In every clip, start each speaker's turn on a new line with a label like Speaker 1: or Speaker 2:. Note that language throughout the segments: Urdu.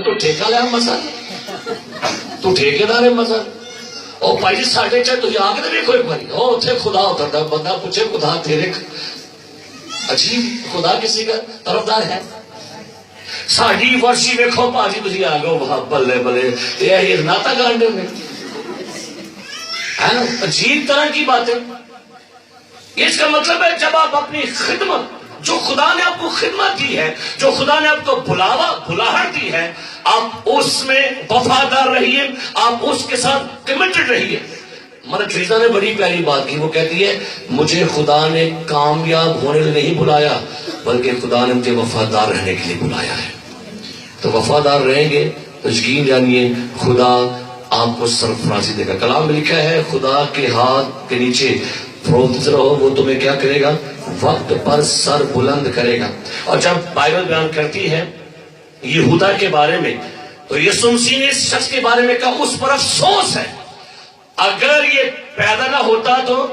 Speaker 1: تو ٹھیکہ لیا مسا تو ٹھیکیدار ہے مسا او بھائی جی ساڈے چ تسی آ کے دیکھو ایک باری او اتنے خدا اترتا بندہ پوچھے خدا تیرے عجیب خدا کسی کا طرفدار ہے ساڈی ورشی ویکھو بھاجی تسی آ گئے وہاں بلے بلے یہ ناتا گانڈے میں ہے نا عجیب طرح کی باتیں اس کا مطلب ہے جب آپ اپنی خدمت جو خدا نے آپ کو خدمت دی ہے جو خدا نے آپ کو بلاہٹ دی ہے آپ اس میں وفادار رہیے آپ اس کے ساتھ کمیٹڈ رہیے مدر ٹریزا نے بڑی پیاری بات کی وہ کہتی ہے مجھے خدا نے کامیاب ہونے لیے نہیں بلایا بلکہ خدا نے مجھے وفادار رہنے کے لیے بلایا ہے تو وفادار رہیں گے تو یقین جانیے خدا آپ کو سرفرازی دے گا کلام میں لکھا ہے خدا کے ہاتھ کے نیچے فروخت رہو وہ تمہیں کیا کرے گا وقت پر سر بلند کرے گا اور جب بائبل بیان کرتی ہے یہودا کے بارے میں تو یسوع مسیح نے اس شخص کے بارے میں کہا اس پر افسوس ہے اگر یہ پیدا نہ ہوتا تو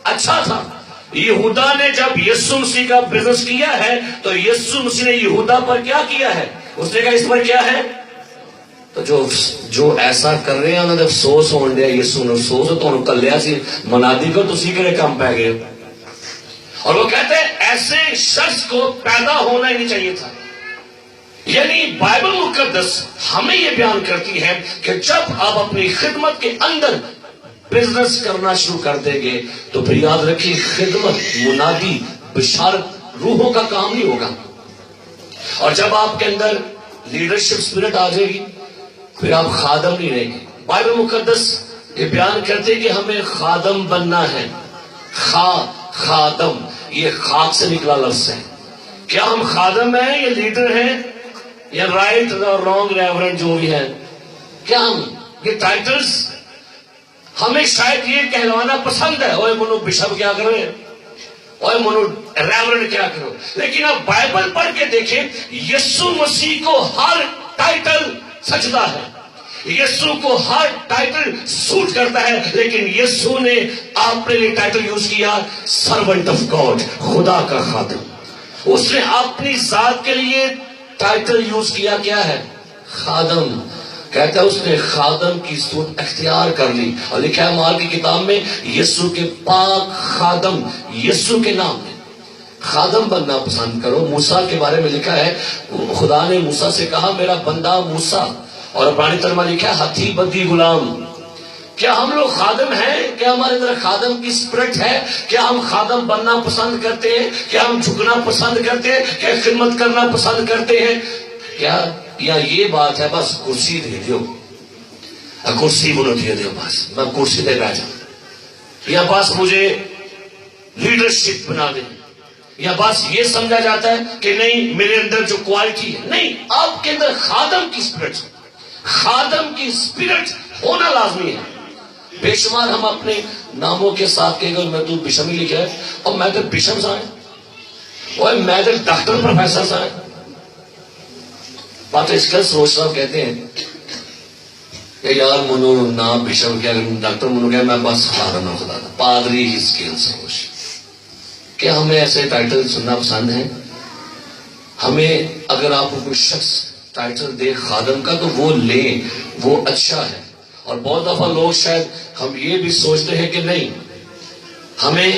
Speaker 1: اچھا تھا یہودا نے جب یسوع مسیح کا بزنس کیا ہے تو یسوع مسیح نے یہودا پر کیا کیا ہے اس نے کہا اس پر کیا ہے تو جو ایسا کر رہے ہیں انہوں نے افسوس ہون دیا یسوع نے افسوس تو انہوں کلیا سی منادی کو تو اسی کے کام پہ گئے اور وہ کہتے ہیں ایسے شخص کو پیدا ہونا ہی نہیں چاہیے تھا یعنی بائبل مقدس ہمیں یہ بیان کرتی ہے کہ جب آپ اپنی خدمت کے اندر بزنس کرنا شروع کر دیں گے تو پھر یاد رکھیے خدمت منادی بشارت روحوں کا کام نہیں ہوگا اور جب آپ کے اندر لیڈرشپ اسپرٹ آ جائے گی پھر آپ خادم نہیں رہیں گے بائبل مقدس یہ بیان کرتے کہ ہمیں خادم بننا ہے خادم یہ خاک سے نکلا لفظ ہے کیا ہم خادم ہیں یا لیڈر ہیں یا رائٹ اور رانگ ریورنٹ جو بھی ہے کیا ہم یہ ٹائٹلز ہمیں شاید یہ کہلوانا پسند ہے اوے منو بشپ کیا کرو اوے منو ریورنٹ کیا کرو لیکن اب بائبل پڑھ کے دیکھیں یسوع مسیح کو ہر ٹائٹل سجدہ ہے یسوع کو ہر ٹائٹل سوٹ کرتا ہے لیکن یسوع نے اپنے لیے ٹائٹل یوز کیا سرونٹ آف گاڈ خدا کا خادم اس نے اپنی ذات کے لیے ٹائٹل یوز کیا کیا ہے خادم کہتا ہے اس نے خادم کی صورت اختیار کر لی اور لکھا ہے مال کی کتاب میں یسوع کے پاک خادم یسوع کے نام میں خادم بننا پسند کرو موسیٰ کے بارے میں لکھا ہے خدا نے موسیٰ سے کہا میرا بندہ موسیٰ اور پرانی ترجمہ لکھا ہے ہتھی بدی غلام کیا ہم لوگ خادم ہیں کیا ہمارے اندر خادم کی اسپرٹ ہے کیا ہم خادم بننا پسند کرتے ہیں کیا ہم جھکنا پسند کرتے ہیں کیا خدمت کرنا پسند کرتے ہیں کیا یا یہ بات ہے بس کرسی دے دیو کرسی بولو دے دیو بس میں کرسی دے بیٹھ جاؤں یا بس مجھے لیڈرشپ بنا دیں یا بس یہ سمجھا جاتا ہے کہ نہیں میرے اندر جو کوالٹی ہے نہیں آپ کے اندر خادم کی اسپرٹ ہونا لازمی ہے بے شمار ہم اپنے ناموں کے ساتھ کہیں گے میں تو بشم ہی لکھا ہے اور میں تو بشم سائیں اور میں تو ڈاکٹر پروفیسر سائیں بات اس کا سروش صاحب کہتے ہیں کہ یار منو نام بشم کیا ڈاکٹر منو کیا میں بس خادم ہوں خدا پادری ہی اسکیل سروش کیا ہمیں ایسے ٹائٹل سننا پسند ہے ہمیں اگر آپ کو کوئی شخص ٹائٹل دے خادم کا تو وہ لیں وہ اچھا ہے اور بہت دفعہ لوگ شاید ہم یہ بھی سوچتے ہیں کہ نہیں ہمیں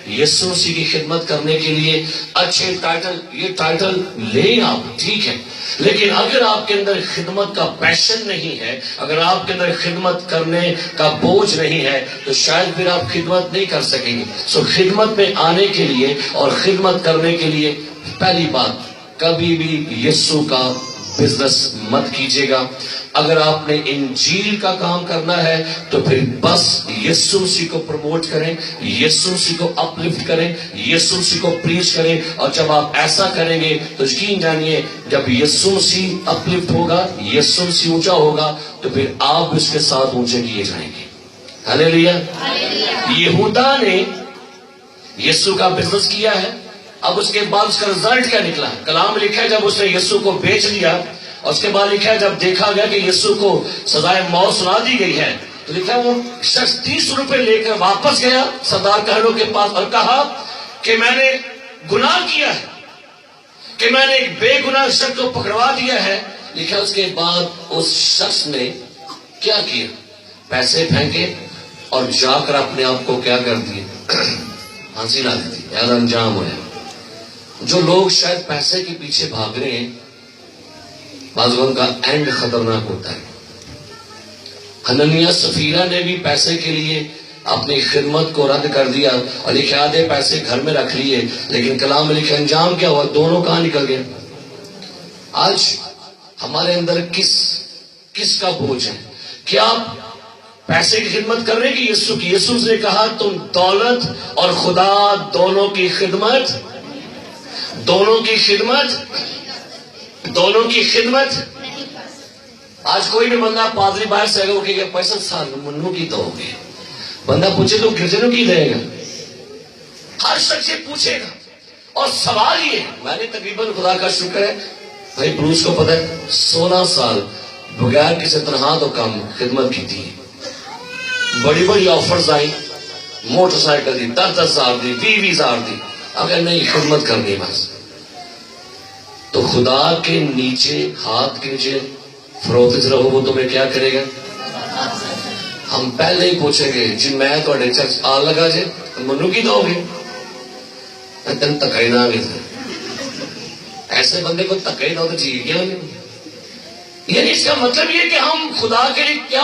Speaker 1: یسوع مسیح کی خدمت کرنے کے لیے اچھے ٹائٹل یہ ٹائٹل لیں آپ ٹھیک ہے لیکن اگر آپ کے اندر خدمت کا پیشن نہیں ہے اگر آپ کے اندر خدمت کرنے کا بوجھ نہیں ہے تو شاید پھر آپ خدمت نہیں کر سکیں گے سو خدمت میں آنے کے لیے اور خدمت کرنے کے لیے پہلی بات کبھی بھی یسوع کا بزنس مت کیجیے گا اگر آپ نے انجیل کا کام کرنا ہے تو پھر بس یسوع مسیح کو پروموٹ کریں یسوع مسیح کو اپلفٹ کریں یسوع مسیح کو پریچ کریں اور جب آپ ایسا کریں گے تو یقین جانیے جب یسوع مسیح اپلفٹ ہوگا یسوع مسیح اونچا ہوگا تو پھر آپ اس کے ساتھ اونچے کیے جائیں گے ہلیلویا یہودا نے یسوع کا بزنس کیا ہے اب اس کے بعد اس کا رزلٹ کیا نکلا کلام لکھا ہے جب اس نے یسوع کو بیچ لیا اور اس کے بعد لکھا ہے جب دیکھا گیا کہ یسوع کو سزائے موت سنا دی گئی ہے تو لکھا ہے وہ شخص 30 روپے لے کر واپس گیا سردار کہنوں کے پاس اور کہا کہ میں نے گناہ کیا ہے کہ میں نے ایک بے گناہ شخص کو پکڑوا دیا ہے لکھا اس کے بعد اس شخص نے کیا کیا؟ پیسے پھینکے اور جا کر اپنے آپ کو کیا کر دیے؟ ہنسی لا دی تھی اور انجام ہوا۔ جو لوگ شاید پیسے کے پیچھے بھاگ رہے ہیں، بعض ان کا اینڈ خطرناک ہوتا ہے۔ حنانیہ سفیرہ نے بھی پیسے کے لیے اپنی خدمت کو رد کر دیا اور لکھے آدھے پیسے گھر میں رکھ لیے، لیکن کلام میں لکھے انجام کیا ہوا؟ دونوں کہاں نکل گئے؟ آج ہمارے اندر کس کا بوجھ ہے؟ کیا آپ پیسے کی خدمت کر رہے ہیں کہ یسوع کی؟ یسوع نے کہا تم دولت اور خدا دونوں کی خدمت آج کوئی بھی بندہ پادری باہر سے آگے وہ کہ پیسہ سال منو کی دو گے، بندہ پوچھے تو گرجنوں کی دے گا، ہر شخص یہ پوچھے گا۔ اور سوال یہ، میں نے تقریباً خدا کا شکر ہے بھائی بروس کو پتہ ہے 16 سال بغیر کسی تنہا تو کم خدمت کی تھی، بڑی بڑی آفرز آئی، موٹر سائیکل دی، 10,000 دی، 20,000 دی، اگر نہیں خدمت کرنی بس تو خدا کے نیچے ہاتھ کے نیچے فروخت رہو، وہ تمہیں کیا کرے گا؟ ہم پہلے ہی پوچھیں گے جی میں تھوڑے چرچ آ لگا جی منو کی دو گے؟ تین تکائی نہ گے، ایسے بندے کو تکائی دو تو جی کیا نہیں؟ یعنی اس کا مطلب یہ کہ ہم خدا کے لیے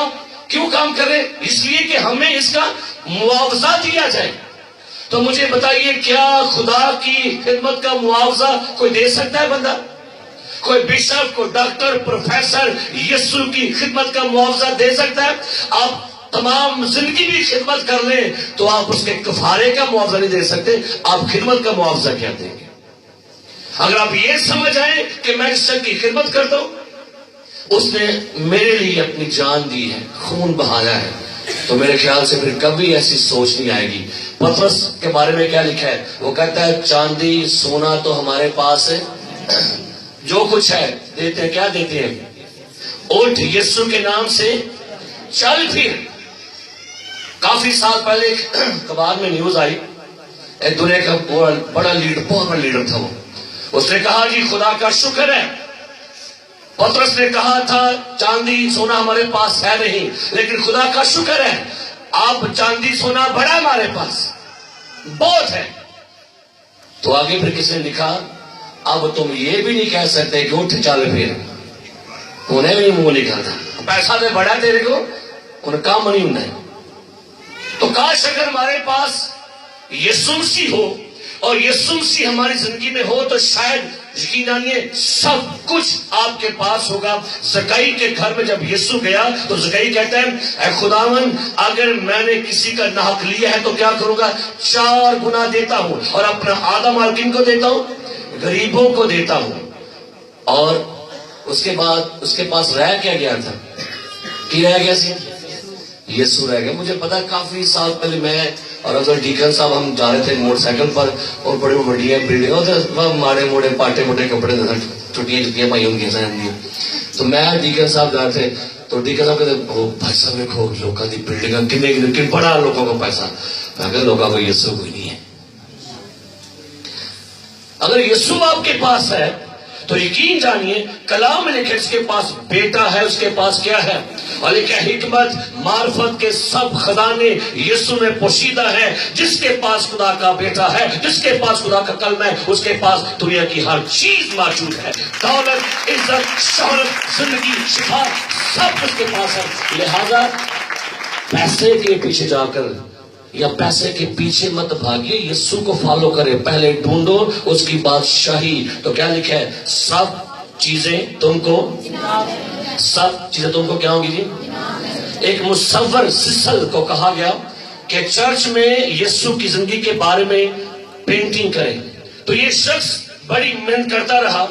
Speaker 1: کیوں کام کر رہے؟ اس لیے کہ ہمیں اس کا معاوضہ دیا جائے۔ تو مجھے بتائیے کیا خدا کی خدمت کا معاوضہ کوئی دے سکتا ہے؟ بندہ کوئی بشپ، کوئی ڈاکٹر، پروفیسر یسوع کی خدمت کا معاوضہ دے سکتا ہے؟ آپ تمام زندگی بھی خدمت کر لیں تو آپ اس کے کفارے کا معاوضہ نہیں دے سکتے، آپ خدمت کا معاوضہ کیا دیں گے؟ اگر آپ یہ سمجھ آئے کہ میں اس شخص کی خدمت کرتا ہوں، اس نے میرے لیے اپنی جان دی ہے، خون بہایا ہے، تو میرے خیال سے پھر کبھی ایسی سوچ نہیں آئے گی۔ پطرس کے بارے میں کیا لکھا ہے؟ وہ کہتا ہے چاندی سونا تو ہمارے پاس ہے، جو کچھ ہے دیتے ہیں۔ کیا دیتے ہیں؟ اٹھ یسوع کے نام سے چل پھر۔ کافی سال پہلے ایک اخبار میں نیوز آئی، ایک دنیا کا بڑا لیڈر، بہت بڑا لیڈر تھا، وہ اس نے کہا جی خدا کا شکر ہے، پطرس نے کہا تھا چاندی سونا ہمارے پاس ہے نہیں، لیکن خدا کا شکر ہے اب چاندی سونا بڑا ہمارے پاس بہت ہے۔ تو آگے پھر کس نے لکھا اب تم یہ بھی نہیں کہہ سکتے کہ اٹھ چل پھر، انہیں بھی منہ لکھا تھا پیسہ دے بڑا تیرے کو، انہیں کام نہیں ہونا ہے۔ تو کاش اگر ہمارے پاس یسوع مسیح ہو اور یسوع مسیح ہماری زندگی میں ہو تو شاید یقیناً یہ سب کچھ آپ کے پاس ہوگا۔ زکائی کے گھر میں جب یسوع گیا تو زکائی کہتا ہے اے خداوند اگر میں نے کسی کا ناحق لیا ہے تو کیا کروں گا؟ 4 گنا دیتا ہوں، اور اپنا آدھا مال کن کو دیتا ہوں؟ غریبوں کو دیتا ہوں۔ اور اس کے بعد اس کے پاس رہ کیا گیا تھا؟ کی رہ گیا سی؟ یسوع رہ گیا۔ مجھے پتا کافی سال پہلے میں اور افضل ڈیکن صاحب ہم جا رہے تھے موٹر سائیکل پر، اور بڑی بڑی بلڈنگ اور ماڑے موڑے پاٹے موٹے کپڑے چھٹیاں جتیاں پائی ہوں گی، تو میں ڈیکن صاحب جا رہے تھے تو ڈیکن صاحب کہتے بھائی صاحب دیکھو لوگوں کی بلڈنگ کن بڑا لوگوں کا پیسہ، میں کہتے لوگوں کو یسوع کوئی نہیں ہے۔ اگر یسوع آپ کے پاس ہے تو یقین جانیے کلام میں لکھے اس کے پاس بیٹا ہے، اس کے پاس کیا ہے؟ اور لکھا حکمت معرفت کے سب خزانے یسوع میں پوشیدہ ہے۔ جس کے پاس خدا کا بیٹا ہے، جس کے پاس خدا کا کلمہ ہے، اس کے پاس دنیا کی ہر چیز موجود ہے۔ دولت، عزت، شہرت، زندگی، شفا سب اس کے پاس ہے۔ لہذا پیسے کے پیچھے جا کر یا پیسے کے پیچھے مت بھاگیے، یسوع کو فالو کرے، پہلے ڈھونڈو اس کی بادشاہی۔ تو کیا لکھا ہے؟ سب چیزیں تم کو کیا ہوں گی جی؟ ایک مصور سسل کو کہا گیا کہ چرچ میں یسوع کی زندگی کے بارے میں پینٹنگ کرے، تو یہ شخص بڑی محنت کرتا رہا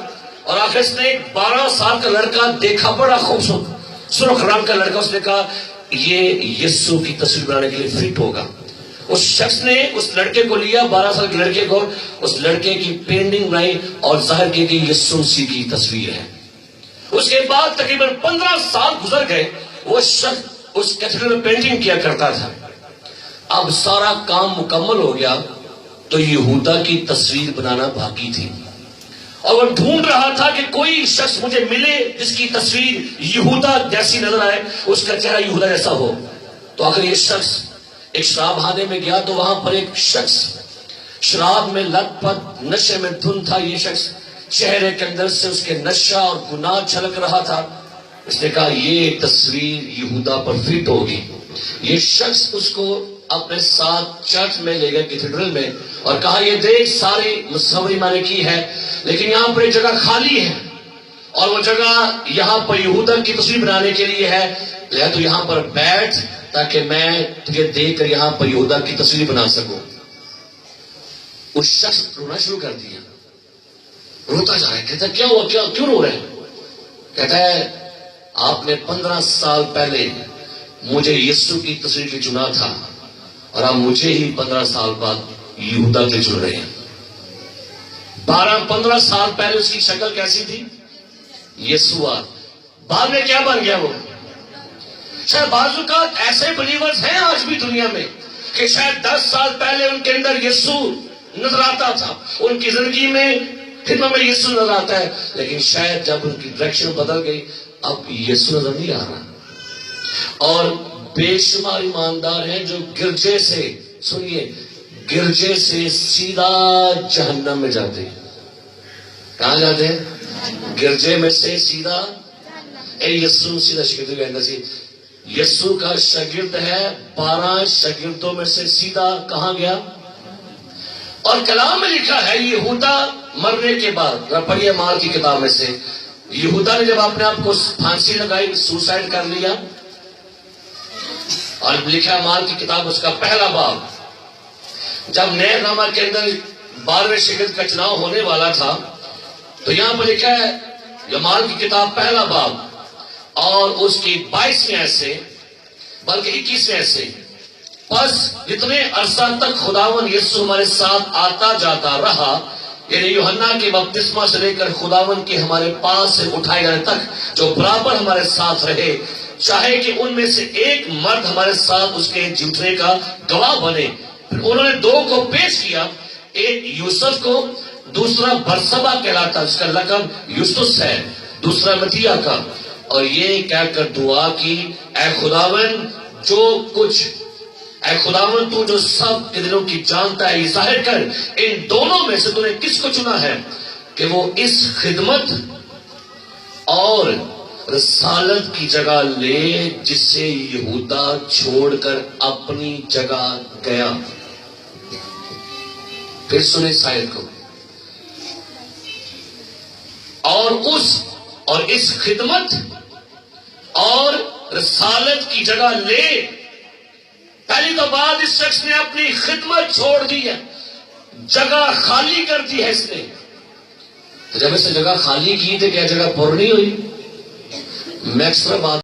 Speaker 1: اور آخر اس نے ایک 12 سال کا لڑکا دیکھا، بڑا خوبصورت سرخ رنگ کا لڑکا، اس نے کہا یہ یسوع کی تصویر بنانے کے لیے فٹ ہوگا۔ اس شخص نے اس لڑکے کو لیا، 12 سال کے لڑکے کو، اس لڑکے کی پینٹنگ بنائی اور ظاہر کی کہ یسوع مسیح کی تصویر ہے۔ اس کے بعد تقریباً 15 سال گزر گئے، وہ شخص اس کیتھیڈرل میں پینٹنگ کیا کرتا تھا۔ اب سارا کام مکمل ہو گیا تو یہودا کی تصویر بنانا باقی تھی، اور وہ ڈھونڈ رہا تھا کہ کوئی شخص مجھے ملے جس کی تصویر یہودا جیسی نظر آئے، اس کا چہرہ یہودا جیسا ہو۔ تو اگر یہ شخص ایک شراب خانے میں گیا تو وہاں پر ایک شخص شراب میں لت پت نشے میں دھن تھا۔ یہ شخص چہرے کے اندر سے اس کے نشہ اور گناہ چھلک رہا تھا۔ اس نے کہا یہ تصویر یہودا پر فٹ ہوگی۔ یہ شخص اس کو اپنے ساتھ چرچ میں لے گئے، کیتھیڈرل میں، اور کہا یہ دیکھ ساری مصوری میں نے کی ہے، لیکن یہاں پر ایک جگہ خالی ہے، اور وہ جگہ یہاں پر یہودا کی تصویر بنانے کے لیے ہے، لہذا تو یہاں پر بیٹھ تاکہ میں تجھے دیکھ کر یہاں پر یہودا کی تصویر بنا سکوں۔ اس شخص رونا شروع کر دیا، روتا جا رہا ہے، کہتا ہے کیا ہوا، کیوں رو رہے ہیں؟ کہتا ہے آپ نے 15 سال پہلے مجھے یسوع کی تصویر کے چنا تھا، اور آپ مجھے ہی 15 سال بعد یہودا کے چن رہے ہیں۔ 15 سال پہلے اس کی شکل کیسی تھی؟ یسوع، بعد میں کیا بن گیا وہ؟ شاید بعض اوقات ایسے بلیورز ہیں آج بھی دنیا میں کہ شاید 10 سال پہلے ان کے اندر یسوع نظر آتا تھا، ان کی زندگی میں خدمت میں یسوع نظر آتا ہے، لیکن شاید جب ان کی ڈائریکشن بدل گئی اب یسوع نظر نہیں آ رہا۔ اور بے شمار ایماندار ہیں جو گرجے سے، سنیے، گرجے سے سیدھا جہنم میں جاتے ہیں۔ کہاں جاتے ہیں؟ گرجے میں سے سیدھا، اے یسوع سیدھا شاگرد کہنا سی، یسوع کا شاگرد ہے، 12 شاگردوں میں سے سیدھا کہاں گیا؟ اور کلام میں لکھا ہے یہودا مرنے کے بعد، پڑھیے مال کی کتاب میں سے، یہودا نے جب اپنے آپ کو پھانسی لگائی، سوسائڈ کر لیا، اور لکھا ہے مال کی کتاب اس کا پہلا باب، جب نئے نامہ کے اندر 12ویں شاگرد کا چناؤ ہونے والا تھا، تو یہاں پر لکھا ہے یہ مال کی کتاب پہلا باب اور اس کی 22ویں آیت سے بلکہ 21ویں آیت سے، پس جتنے عرصہ تک خداوند یسوع ہمارے ساتھ آتا جاتا رہا، یعنی یوحنا کے بپتسمہ سے لے کر خداوند کے ہمارے پاس سے اٹھائے جانے تک جو برابر ہمارے ساتھ رہے، چاہے کہ ان میں سے ایک مرد ہمارے ساتھ اس کے جھوٹنے کا گواہ بنے۔ پھر انہوں نے 2 کو پیش کیا، ایک یوسف کو، دوسرا برسبا کہلاتا جس کا لقب یوسف ہے، دوسرا متیہ کا، اور یہ کہہ کر دعا کی، اے خداوند جو کچھ، اے خداوند تو جو سب کے دلوں کی جانتا ہے، یہ ظاہر کر ان دونوں میں سے تو نے کس کو چنا ہے کہ وہ اس خدمت اور رسالت کی جگہ لے جس سے یہودا چھوڑ کر اپنی جگہ گیا۔ پھر سنیں شاید کو، اور اس خدمت اور رسالت کی جگہ لے۔ پہلی تو بات، اس شخص نے اپنی خدمت چھوڑ دی ہے، جگہ خالی کر دی ہے اس نے۔ جب اس نے جگہ خالی کی تو کیا جگہ پر نہیں ہوئی؟ میں اکثر بات